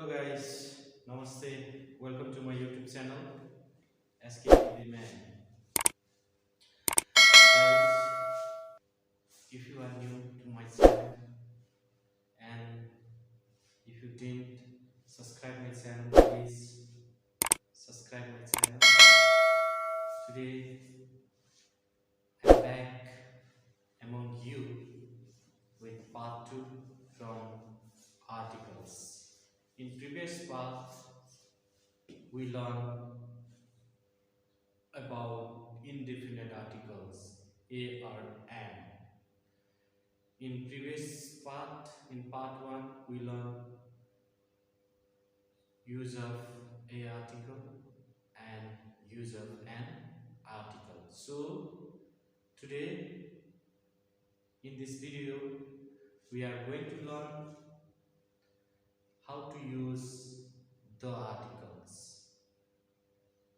guys, Namaste. Welcome to my YouTube channel, SKTV Man. Guys, if you are new to my channel and if you didn't subscribe my channel, please subscribe my channel. Today, I'm back among you with part 2 from articles. In previous part, we learned about indefinite articles a or an. In previous part, in part 1, we learned use of a article and use of an article. So today in this video we are going to learn how to use the articles.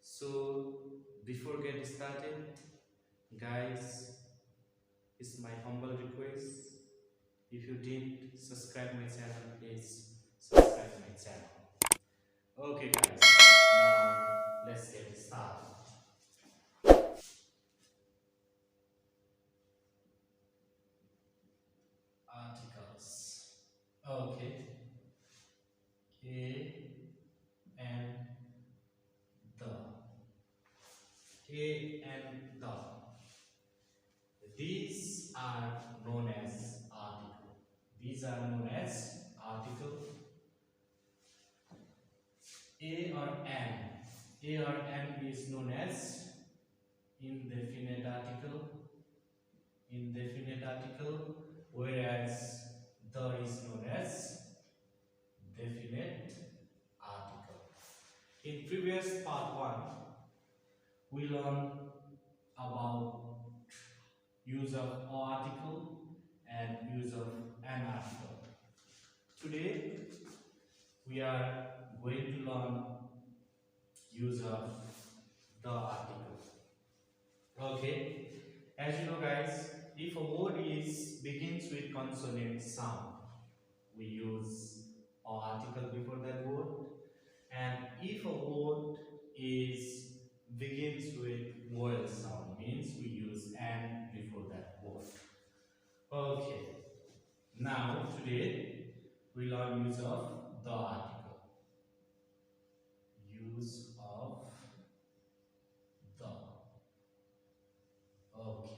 So before getting started, guys, it's my humble request. If you didn't subscribe my channel, please subscribe my channel. Okay guys, now let's get started. Articles. Okay. A and the. A and the. These are known as article. These are known as article. A or an. A or an is known as indefinite article. Indefinite article, whereas the is known as definite article. In previous part 1, we learned about use of a article and use of an article. Today we are going to learn use of the article. Okay, as you know guys, if a word begins with consonant sound, we use a article before that word, and if a word begins with vowel sound, means we use an before that word. Okay, now today we learn use of the article. Use of the. Okay.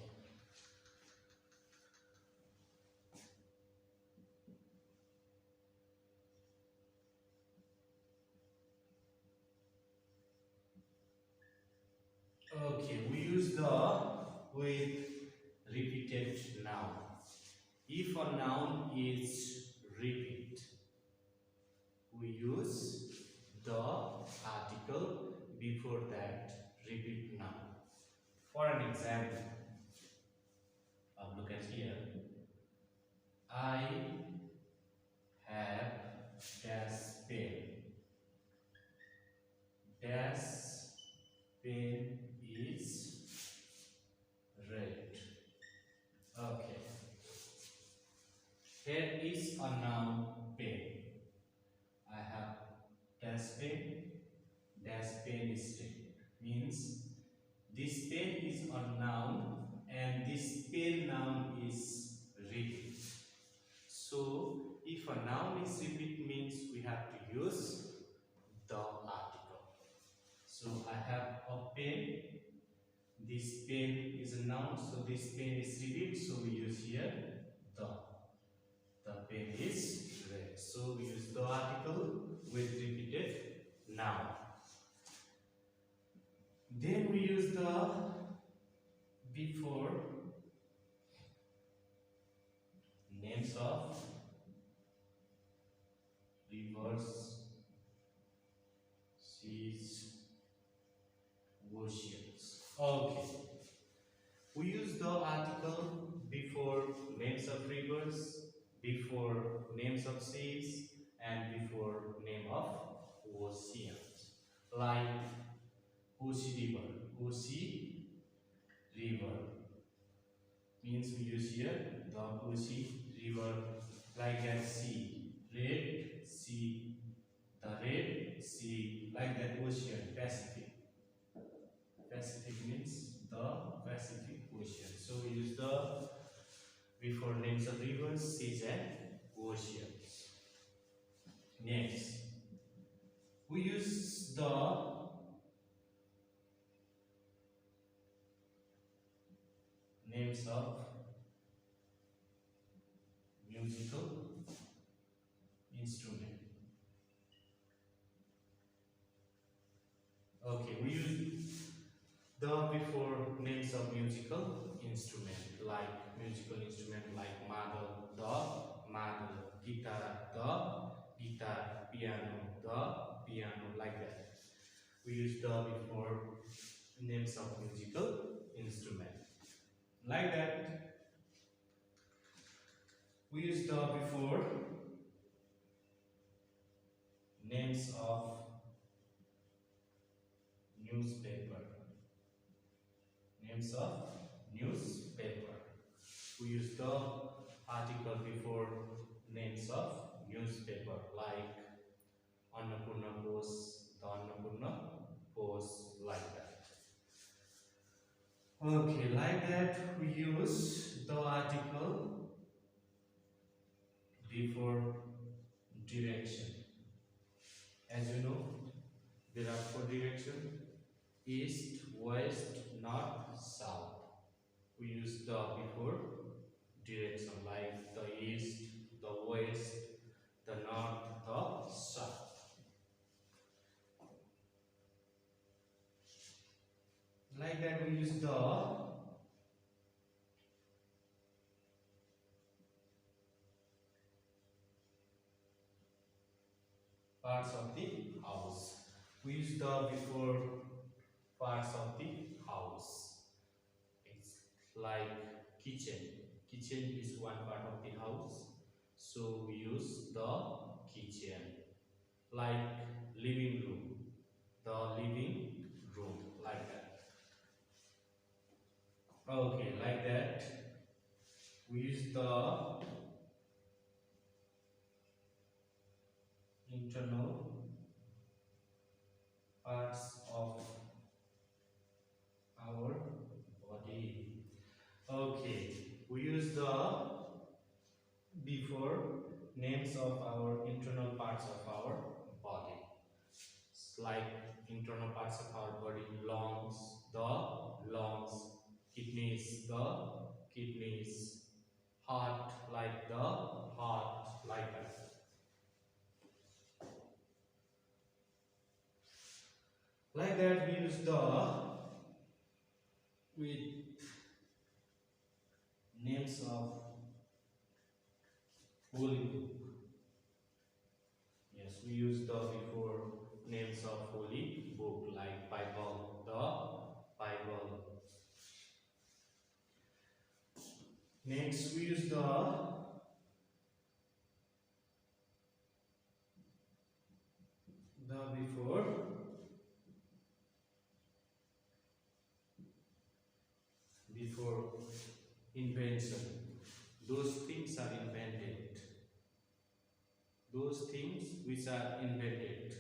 Okay, we use the with repeated noun. If a noun is repeat, we use the article before that repeat noun. For an example, look at here. I have dash pen. Dash pen is red. Okay. Here is a noun pen. I have dash pen. Dash pen is red. Means this pen is a noun and this pen noun is repeat. So if a noun is repeat, means we have to use the article. So I have a pen. This pen is a noun, so this pen is repeat, so we use here the. The pen is red, so we use the article with repeated noun. Then we use the before names of rivers, seas, oceans. Okay. We use the article before names of rivers, before names of seas, and before name of oceans. Like Ocean River. Ocean River means we use here the Ocean River. Like that sea. Red Sea. The like that. Ocean, Pacific. Pacific means the Pacific Ocean. So we use the before names of rivers, seas and oceans. Next, we use the names of musical instrument. Okay, we use the before names of musical instrument like madal, guitar, piano, like that. We use the before names of musical instrument. Like that, we use the before names of newspaper. Names of newspaper. We use the article before names of newspaper like Annapurna Post, the Annapurna Post, like that. Okay, like that we use the article before direction. As you know, there are 4 directions: east, west, north, south. We use the before direction like the east, the west, the north, the south. Like that we use the parts of the house. We use the before parts of the house. It's like kitchen. Kitchen is one part of the house, so we use the kitchen. Like living room, the living room, like that. Okay, like that we use the internal parts of our body. Okay, we use the before names of our internal parts of our body. It's like internal parts of our body: lungs, the lungs; kidneys, the kidneys; heart, like the heart, like that. Like that we use the with names of holy book. Yes, we use the before names of holy book like Bible, the Bible. Next, we use the before invention. Those things are invented. Those things which are invented.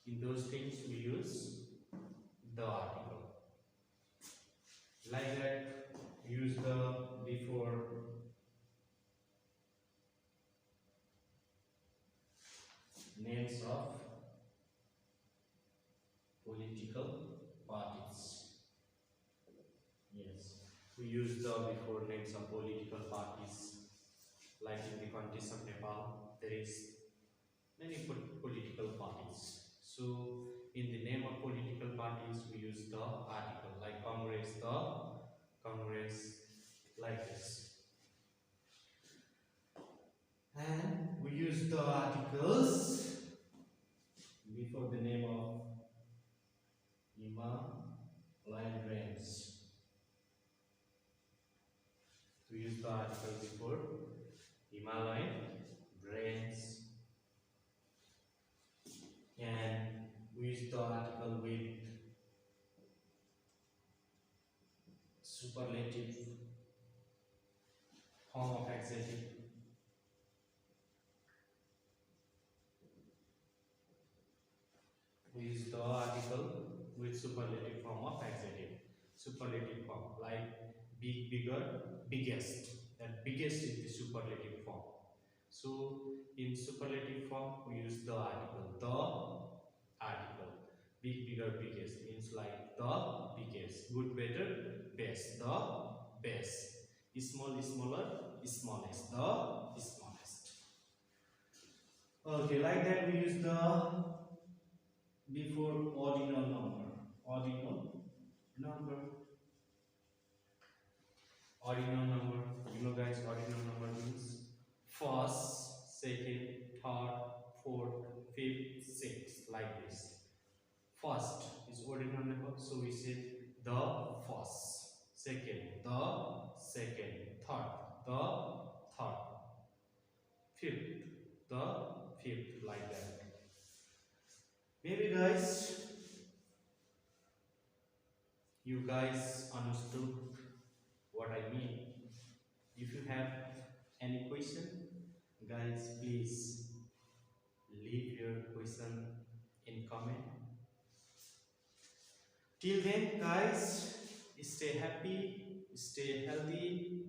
In those things we use the article. Like that, use the before names of political parties. Yes, we use the before names of political parties. Like in the countries of Nepal, there is many political parties. So in the name of political parties, we use the article like Congress, the Congress, like this. And we use the articles before the name of Himalayan range. We use the article before Himalayan range, and we use the article with superlative form of adjective. we use the article with superlative form of adjective. Superlative form like big, bigger, biggest. That biggest is the superlative form. So in superlative form we use the article. The article. Big, bigger, biggest means like the biggest. Good, better, best. The best. Small, smaller, smallest. The smallest. Okay, like that we use the before ordinal number. Ordinal number. Ordinal number. You know guys, ordinal number means first, second, third, fourth, fifth, sixth, like this. First is ordinal number, so we say the first. Second, the second. Third, the third. Fifth, the fifth, like that. Maybe guys, you guys understood what I mean. If you have any question, guys, please leave your question in comment. Till then, guys, stay happy, stay healthy,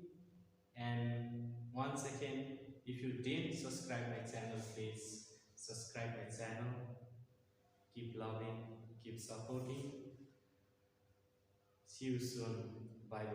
and once again, if you didn't subscribe my channel, please subscribe my channel. Keep loving, keep supporting. See you soon. Bye bye.